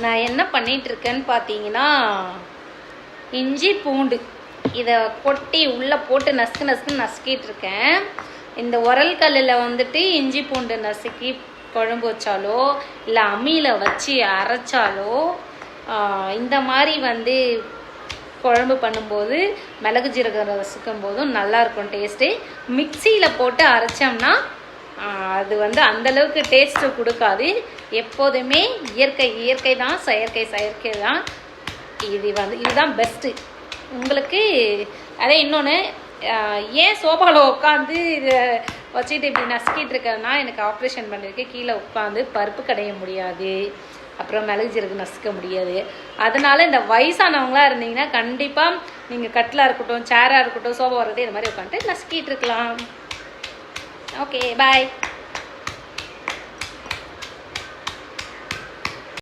நான் என்ன பண்ணிகிட்ருக்கேன்னு பார்த்தீங்கன்னா, இஞ்சி பூண்டு இதை கொட்டி உள்ளே போட்டு நசுக்குன்னு நசுக்கிட்டுருக்கேன். இந்த உரல் கல்லில் வந்துட்டு இஞ்சி பூண்டு நசுக்கி குழம்பு வச்சாலோ இல்லை அம்மியில் வச்சு அரைச்சாலோ இந்த மாதிரி வந்து குழம்பு பண்ணும்போது மிளகு ஜீரகம் ரசிக்கும் போதும் நல்லாயிருக்கும் டேஸ்ட்டு. மிக்சியில் போட்டு அரைச்சோம்னா அது வந்து அந்தளவுக்கு டேஸ்ட்டு கொடுக்காது. எப்போதுமே இயற்கை தான், செயற்கை தான். இதுதான் பெஸ்ட்டு உங்களுக்கு. அதே இன்னொன்று, ஏன் சோஃபாவில் உட்காந்து இதை வச்சுட்டு இப்படி நசுக்கிட்டு இருக்கேன்னா, எனக்கு ஆப்ரேஷன் பண்ணியிருக்கேன். கீழே உட்காந்து பருப்பு கடைய முடியாது, அப்புறம் மிளகு ஜீரகம் நசுக்க முடியாது. அதனால் இந்த வயசானவங்களாக இருந்தீங்கன்னா கண்டிப்பாக நீங்கள் கட்டிலாக இருக்கட்டும், சேராக இருக்கட்டும், சோஃபா வரட்டும், இது மாதிரி உட்காந்துட்டு நசுக்கிட்டு இருக்கலாம். ஓகே, பாய்.